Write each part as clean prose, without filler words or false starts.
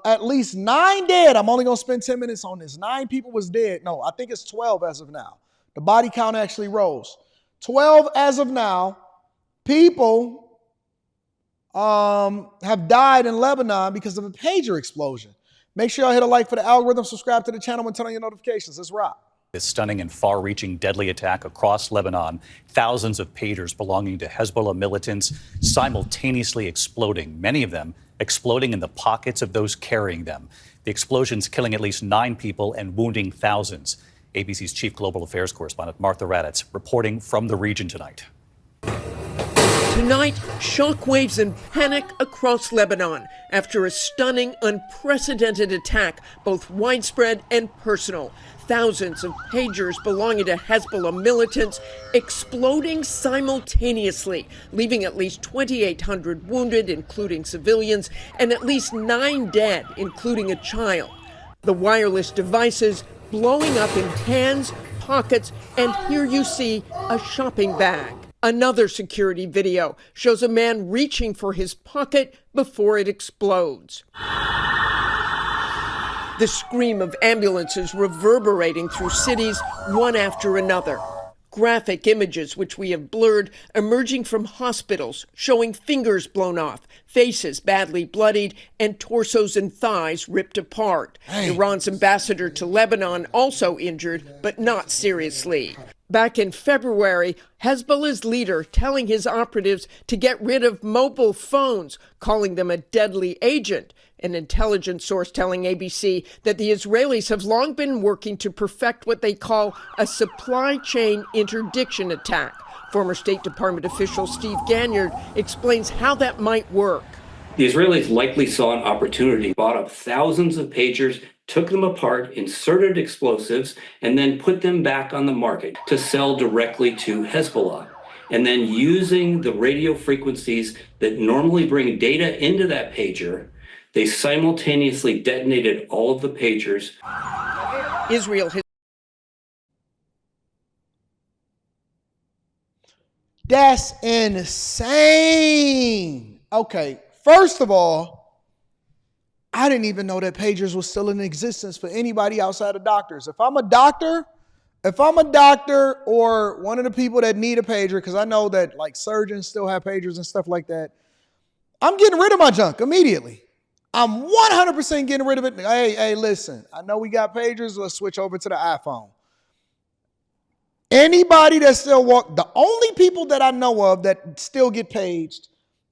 at least 9 dead. I'm only going to spend 10 minutes on this. 9 people was dead. No, I think it's 12 as of now. The body count actually rose. 12 as of now. People have died in Lebanon because of a pager explosion. Make sure y'all hit a like for the algorithm, subscribe to the channel, and turn on your notifications. Let's rock. This stunning and far-reaching deadly attack across Lebanon, thousands of pagers belonging to Hezbollah militants simultaneously exploding, many of them exploding in the pockets of those carrying them. The explosions killing at least 9 people and wounding thousands. ABC's chief global affairs correspondent Martha Raddatz reporting from the region tonight. Tonight, shockwaves and panic across Lebanon after a stunning, unprecedented attack, both widespread and personal. Thousands of pagers belonging to Hezbollah militants exploding simultaneously, leaving at least 2,800 wounded, including civilians, and at least 9 dead, including a child. The wireless devices blowing up in hands, pockets, and here you see a shopping bag. Another security video shows a man reaching for his pocket before it explodes. The scream of ambulances reverberating through cities one after another. Graphic images, which we have blurred, emerging from hospitals, showing fingers blown off, faces badly bloodied, and torsos and thighs ripped apart. Iran's ambassador to Lebanon also injured, but not seriously. Back in February, Hezbollah's leader telling his operatives to get rid of mobile phones, calling them a deadly agent. An intelligence source telling ABC that the Israelis have long been working to perfect what they call a supply chain interdiction attack. Former State Department official Steve Ganyard explains how that might work. The Israelis likely saw an opportunity, bought up thousands of pagers, took them apart, inserted explosives, and then put them back on the market to sell directly to Hezbollah. And then using the radio frequencies that normally bring data into that pager, they simultaneously detonated all of the pagers. Israel has. That's insane. Okay, first of all, I didn't even know that pagers was still in existence for anybody outside of doctors. If I'm a doctor or one of the people that need a pager, because I know that like surgeons still have pagers and stuff like that, I'm getting rid of my junk immediately. I'm 100% getting rid of it. Hey, listen, I know we got pagers. Let's switch over to the iPhone. Anybody that still the only people that I know of that still get paged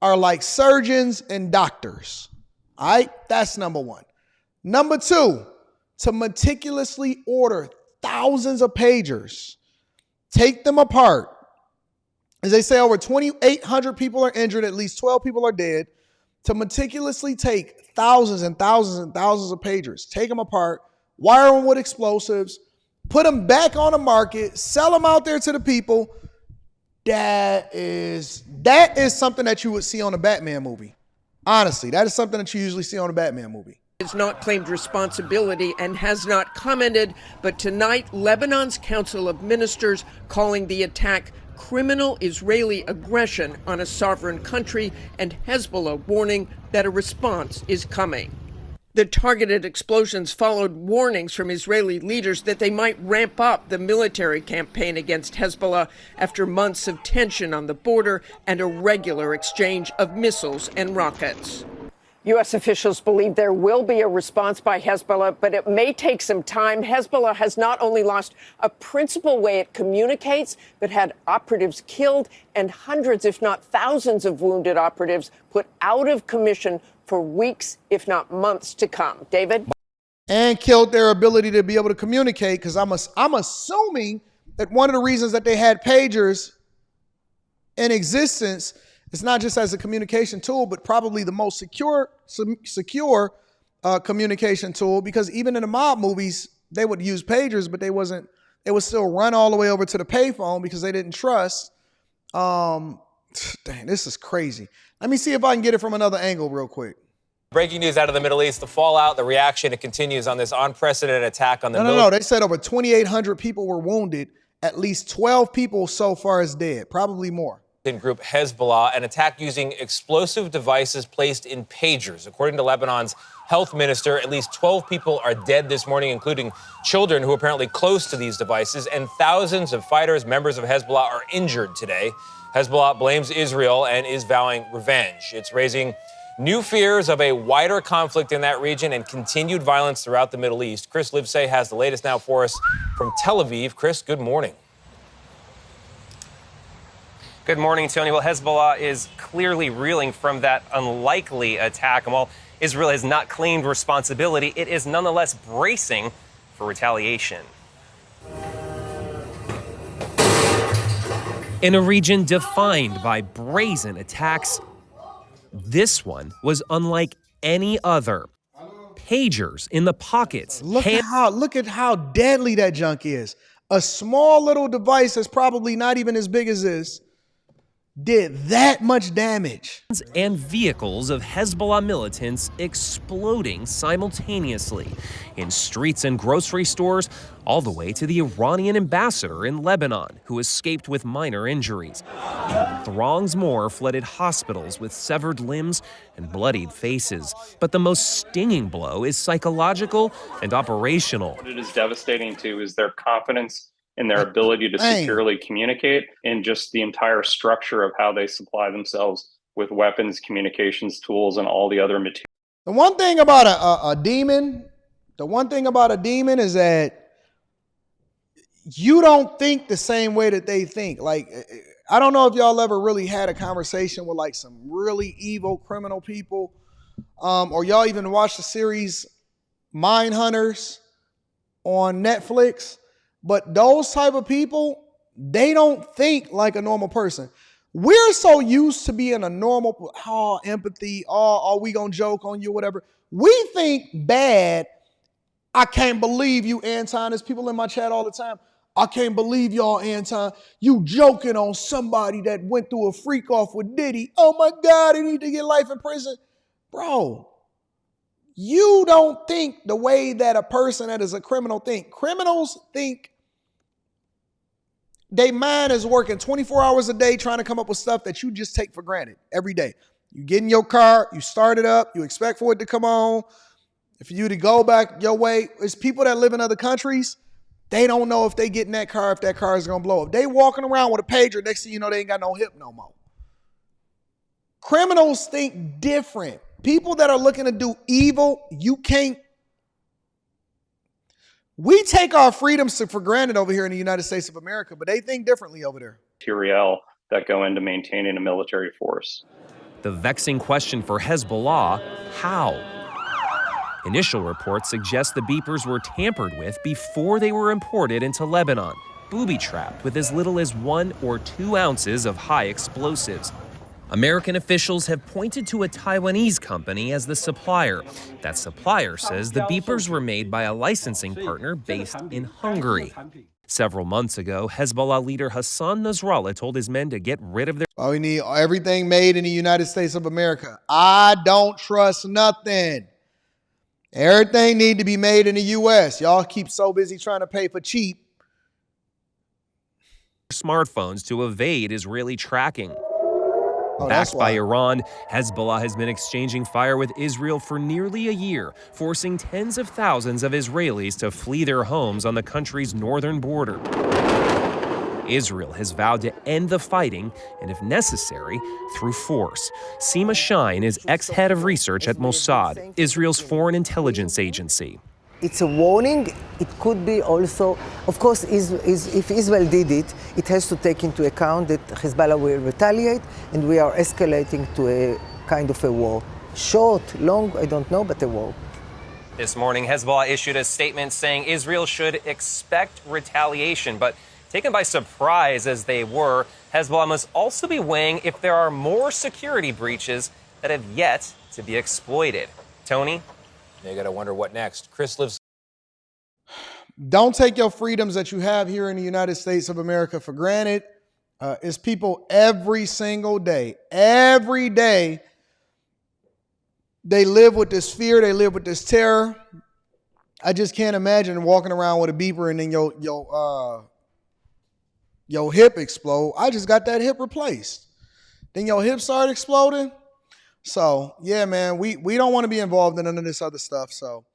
are like surgeons and doctors. All right, that's number one. Number two, to meticulously order thousands of pagers, take them apart. As they say, over 2,800 people are injured, at least 12 people are dead. To meticulously take thousands and thousands and thousands of pagers, take them apart, wire them with explosives, put them back on the market, sell them out there to the people. That is something that you would see on a Batman movie. Honestly, that is something that you usually see on a Batman movie. Has not claimed responsibility and has not commented, but tonight Lebanon's Council of Ministers calling the attack criminal Israeli aggression on a sovereign country, and Hezbollah warning that a response is coming. The targeted explosions followed warnings from Israeli leaders that they might ramp up the military campaign against Hezbollah after months of tension on the border and a regular exchange of missiles and rockets. U.S. officials believe there will be a response by Hezbollah, but it may take some time. Hezbollah has not only lost a principal way it communicates, but had operatives killed and hundreds, if not thousands, of wounded operatives put out of commission for weeks, if not months to come. David? And killed their ability to be able to communicate, because I'm assuming that one of the reasons that they had pagers in existence, it's not just as a communication tool, but probably the most secure communication tool, because even in the mob movies, they would use pagers, but they would still run all the way over to the payphone because they didn't trust. Dang, this is crazy. Let me see if I can get it from another angle real quick. Breaking news out of the Middle East, the fallout, the reaction, it continues on this unprecedented attack on the No. They said over 2,800 people were wounded. At least 12 people so far is dead, probably more. group Hezbollah, an attack using explosive devices placed in pagers. According to Lebanon's health minister, at least 12 people are dead this morning, including children who are apparently close to these devices, and thousands of fighters, members of Hezbollah, are injured today. Hezbollah blames Israel and is vowing revenge. It's raising new fears of a wider conflict in that region and continued violence throughout the Middle East. Chris Livesay has the latest now for us from Tel Aviv. Chris, good morning. Good morning, Tony. Well, Hezbollah is clearly reeling from that unlikely attack. And while Israel has not claimed responsibility, it is nonetheless bracing for retaliation. In a region defined by brazen attacks, this one was unlike any other. Pagers in the pockets. Look at how deadly that junk is. A small little device that's probably not even as big as this did that much damage. And vehicles of Hezbollah militants exploding simultaneously in streets and grocery stores, all the way to the Iranian ambassador in Lebanon, who escaped with minor injuries. Throngs more flooded hospitals with severed limbs and bloodied faces. But the most stinging blow is psychological and operational. What it is devastating to is their confidence in their ability to securely communicate, and just the entire structure of how they supply themselves with weapons, communications tools, and all the other materials. The one thing about a demon is that you don't think the same way that they think. Like, I don't know if y'all ever really had a conversation with like some really evil criminal people, or y'all even watched the series Mind Hunters on Netflix. But those type of people, they don't think like a normal person. We're so used to being a normal, empathy, are we gonna joke on you, whatever. We think bad. I can't believe you, Anton. There's people in my chat all the time. I can't believe y'all, Anton. You joking on somebody that went through a freak off with Diddy. Oh my God, he need to get life in prison. Bro, you don't think the way that a person that is a criminal think. Criminals think their mind is working 24 hours a day trying to come up with stuff that you just take for granted every day. You get in your car, you start it up, you expect for it to come on. If you to go back your way, it's people that live in other countries. They don't know if they get in that car, if that car is going to blow up. They walking around with a pager. Next thing you know, they ain't got no hip no more. Criminals think different. People that are looking to do evil, you can't. We take our freedoms for granted over here in the United States of America, but they think differently over there. Material that go into maintaining a military force. The vexing question for Hezbollah, how? Initial reports suggest the beepers were tampered with before they were imported into Lebanon, booby-trapped with as little as 1 or 2 ounces of high explosives. American officials have pointed to a Taiwanese company as the supplier. That supplier says the beepers were made by a licensing partner based in Hungary. Several months ago, Hezbollah leader Hassan Nasrallah told his men to get rid of their... Oh, we need everything made in the United States of America. I don't trust nothing. Everything need to be made in the U.S. Y'all keep so busy trying to pay for cheap smartphones to evade Israeli tracking. Backed by Iran, Hezbollah has been exchanging fire with Israel for nearly a year, forcing tens of thousands of Israelis to flee their homes on the country's northern border. Israel has vowed to end the fighting, and if necessary, through force. Seema Shine is ex-head of research at Mossad, Israel's foreign intelligence agency. It's a warning. It could be also, of course, if Israel did it, it has to take into account that Hezbollah will retaliate, and we are escalating to a kind of a war. Short, long, I don't know, but a war. This morning, Hezbollah issued a statement saying Israel should expect retaliation, but taken by surprise as they were, Hezbollah must also be weighing if there are more security breaches that have yet to be exploited. Tony? You got to wonder what next. Chris lives. Don't take your freedoms that you have here in the United States of America for granted. It's people every single day. Every day, they live with this fear. They live with this terror. I just can't imagine walking around with a beeper and then your hip explode. I just got that hip replaced. then your hips start exploding. So, yeah, man, we don't want to be involved in none of this other stuff. So